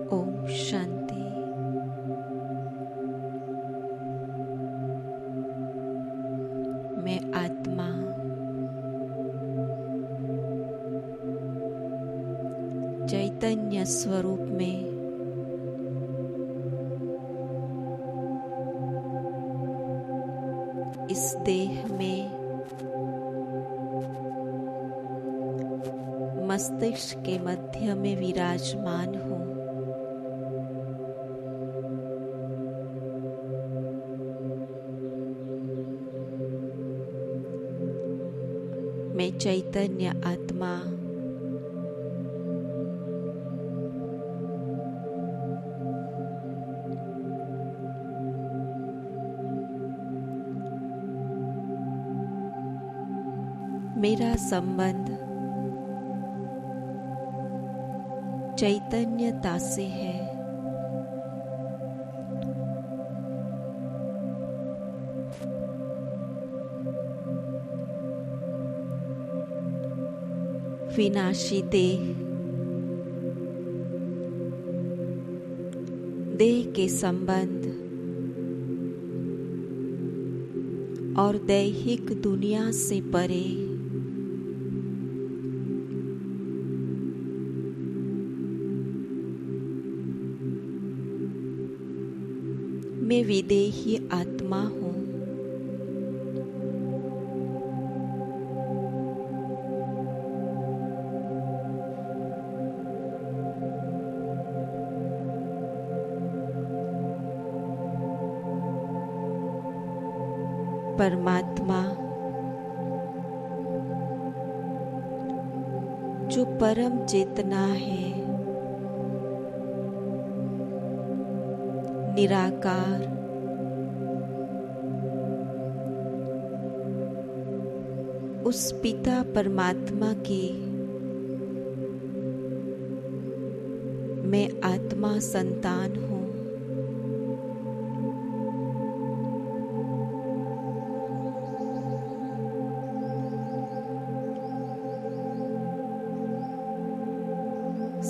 ओम शांति। मैं आत्मा चैतन्य स्वरूप में इस देह में मस्तिष्क के मध्य में विराजमान हूँ। मैं चैतन्य आत्मा मेरा संबंध चैतन्यता से है। विनाशी देह के संबंध और दैहिक दुनिया से परे मैं विदेही आत्मा हूँ। परमात्मा जो परम चेतना है, निराकार, उस पिता परमात्मा की मैं आत्मा संतान हूँ।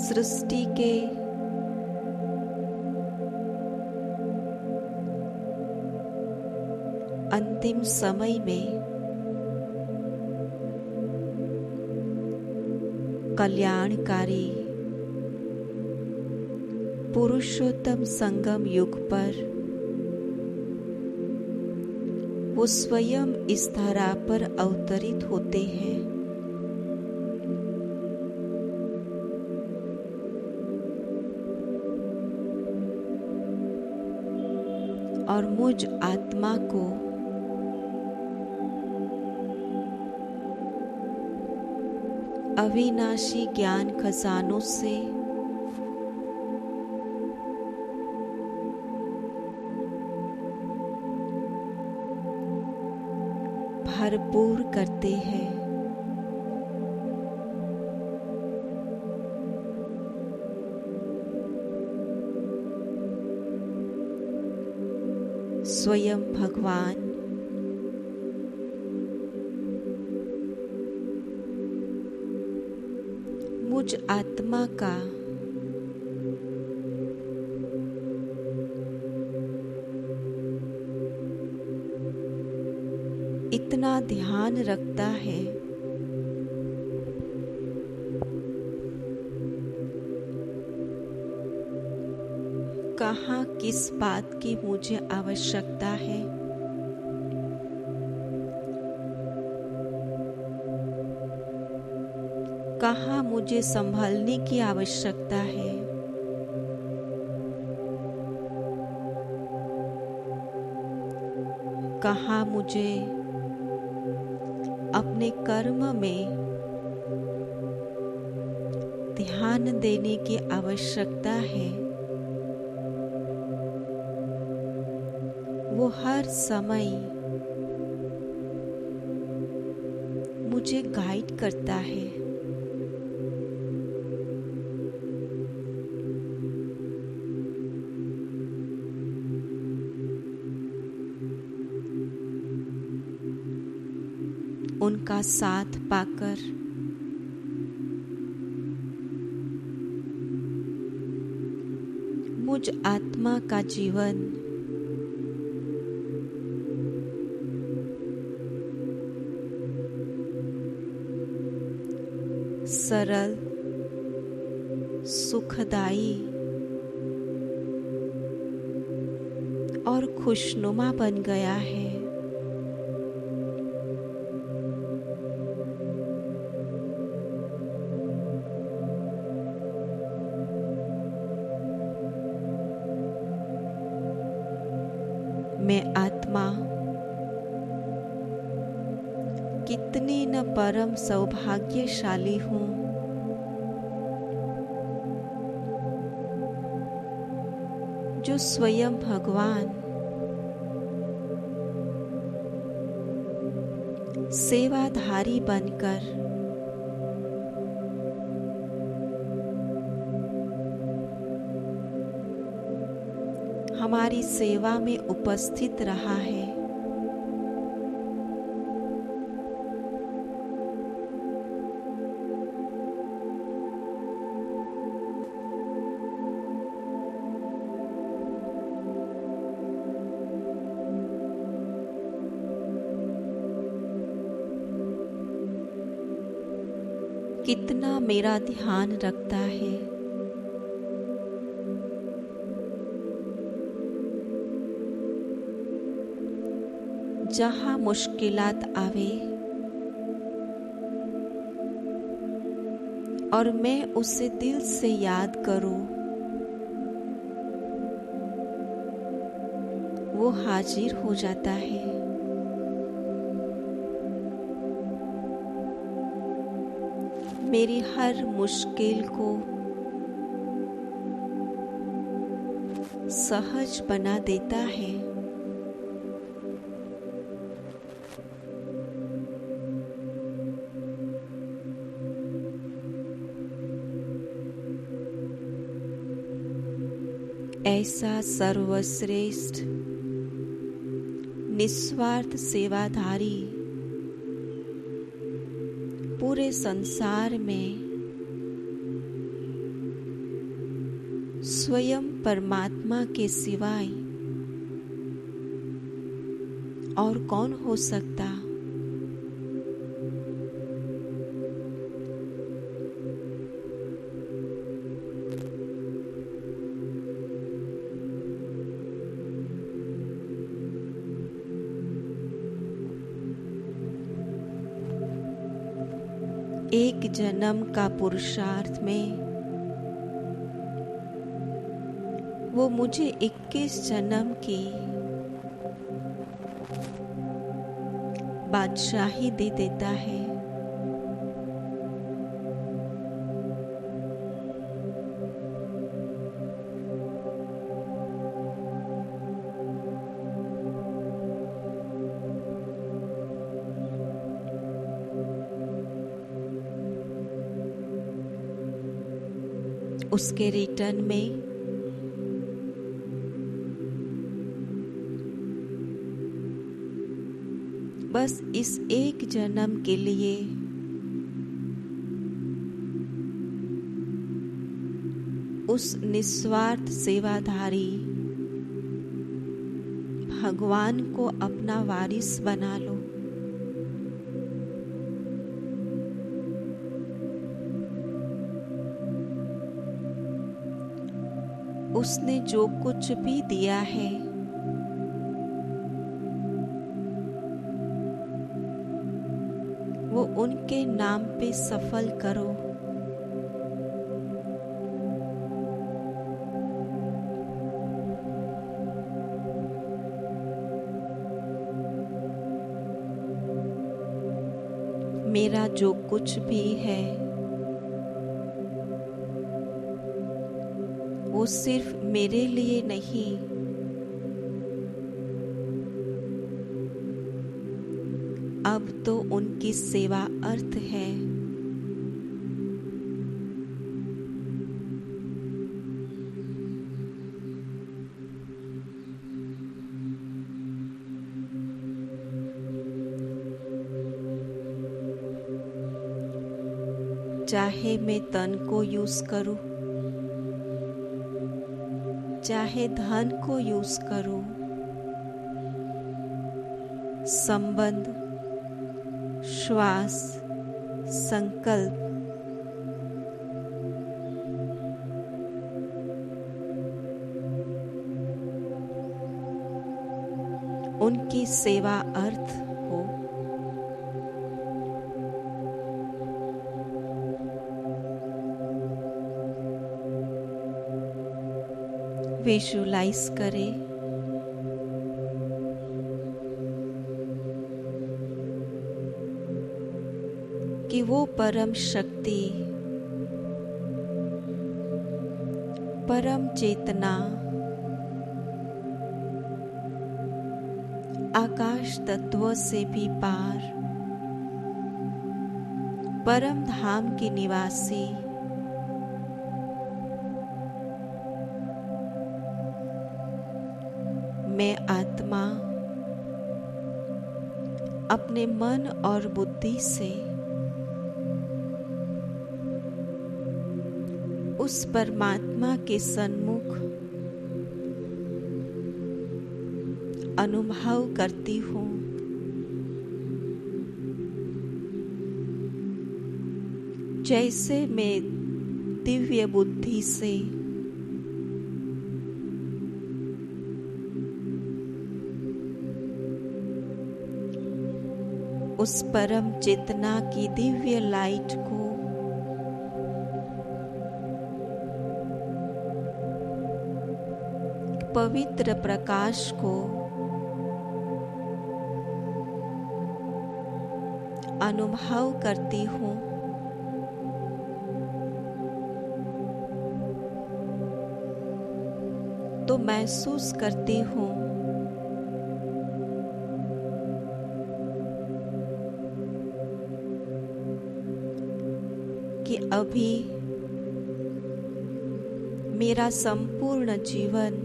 सृष्टि के अंतिम समय में कल्याणकारी पुरुषोत्तम संगम युग पर वो स्वयं इस धरा पर अवतरित होते हैं। और मुझ आत्मा को अविनाशी ज्ञान खजानों से भरपूर करते हैं। स्वयं भगवान मुझ आत्मा का इतना ध्यान रखता है कहाँ किस बात की मुझे आवश्यकता है, कहाँ मुझे संभालने की आवश्यकता है, कहाँ मुझे अपने कर्म में ध्यान देने की आवश्यकता है, वो हर समय मुझे गाइड करता है। उनका साथ पाकर मुझ आत्मा का जीवन सरल, सुखदाई और खुशनुमा बन गया है। मैं आत्मा कितनी न परम सौभाग्यशाली हूँ। जो स्वयं भगवान सेवाधारी बनकर हमारी सेवा में उपस्थित रहा है। कितना मेरा ध्यान रखता है। जहाँ मुश्किलात आवे और मैं उसे दिल से याद करूं, वो हाजिर हो जाता है। मेरी हर मुश्किल को सहज बना देता है। ऐसा सर्वश्रेष्ठ निस्वार्थ सेवाधारी पूरे संसार में स्वयं परमात्मा के सिवाय और कौन हो सकता। एक जन्म का पुरुषार्थ में वो मुझे 21 जन्म की बादशाही दे देता है। उसके रिटर्न में बस इस एक जन्म के लिए उस निस्वार्थ सेवाधारी भगवान को अपना वारिस बना लो। उसने जो कुछ भी दिया है वो उनके नाम पे सफल करो। मेरा जो कुछ भी है वो सिर्फ मेरे लिए नहीं, अब तो उनकी सेवा अर्थ है। चाहे मैं तन को यूज करूं, चाहे धन को यूज करो, संबंध, श्वास, संकल्प, उनकी सेवा अर्थ हो। विजुलाइज करें कि वो परम शक्ति, परम चेतना आकाश तत्व से भी पार, परम धाम की निवासी, मैं आत्मा अपने मन और बुद्धि से उस परमात्मा के सन्मुख अनुभव करती हूँ। जैसे मैं दिव्य बुद्धि से उस परम चेतना की दिव्य लाइट को पवित्र प्रकाश को अनुभव करती हूँ, तो महसूस करती हूँ कि अभी मेरा संपूर्ण जीवन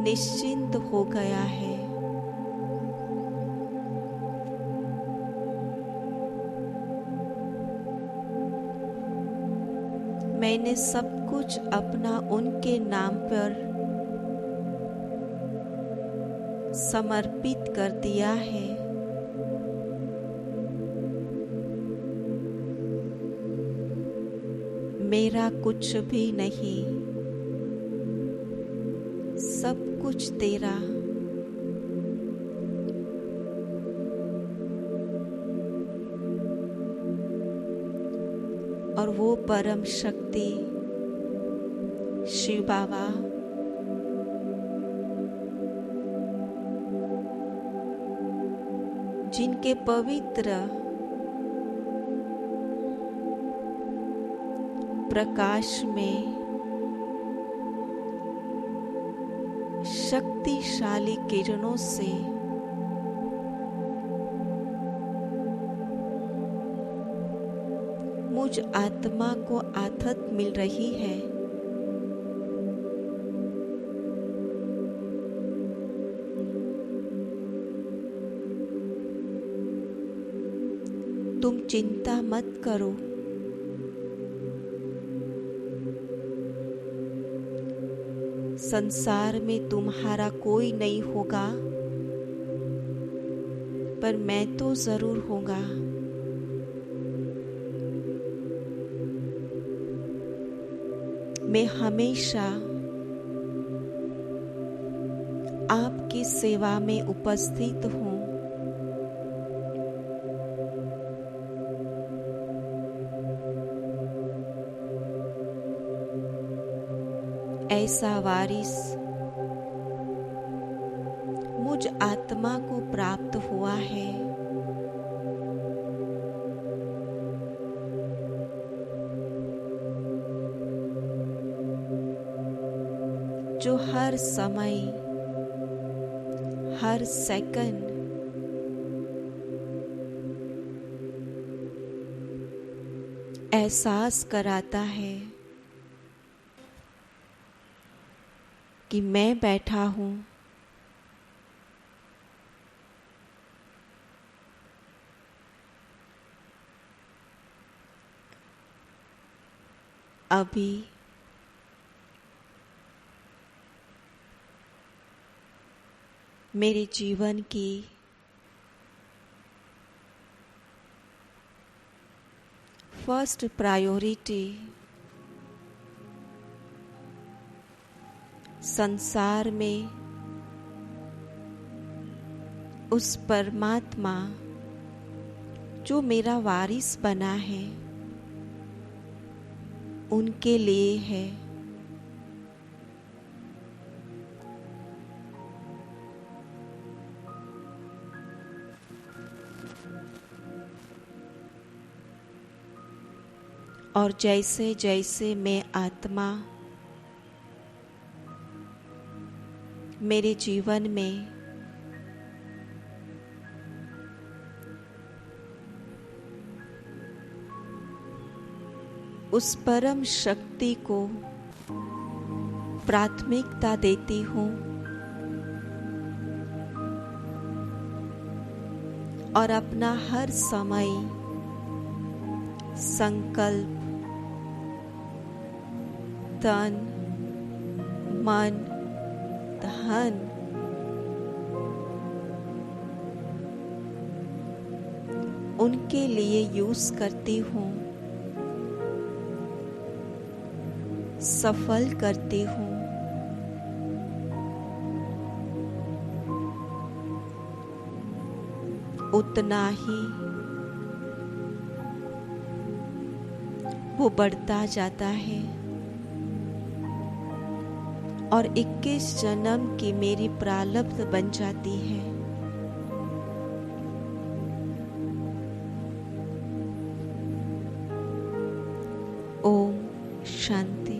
निश्चिंत हो गया है। मैंने सब कुछ अपना उनके नाम पर समर्पित कर दिया है। मेरा कुछ भी नहीं, सब कुछ तेरा। और वो परम शक्ति शिव बाबा जिनके पवित्र प्रकाश में शक्तिशाली किरणों से मुझ आत्मा को आथत मिल रही है। तुम चिंता मत करो, संसार में तुम्हारा कोई नहीं होगा, पर मैं तो जरूर होगा। मैं हमेशा आपकी सेवा में उपस्थित हूँ। ऐसा वारिस मुझ आत्मा को प्राप्त हुआ है। जो हर समय, हर सेकंड एहसास कराता है कि मैं बैठा हूँ, अभी मेरे जीवन की फर्स्ट प्रायोरिटी संसार में उस परमात्मा जो मेरा वारिस बना है उनके लिए है। और जैसे जैसे मैं आत्मा मेरे जीवन में उस परम शक्ति को प्राथमिकता देती हूँ और अपना हर समय संकल्प, तन, मन, धन उनके लिए यूज करती हूँ, सफल करती हूँ। उतना ही वो बढ़ता जाता है और 21 जन्म की मेरी प्रारब्ध बन जाती है। ओम शांति।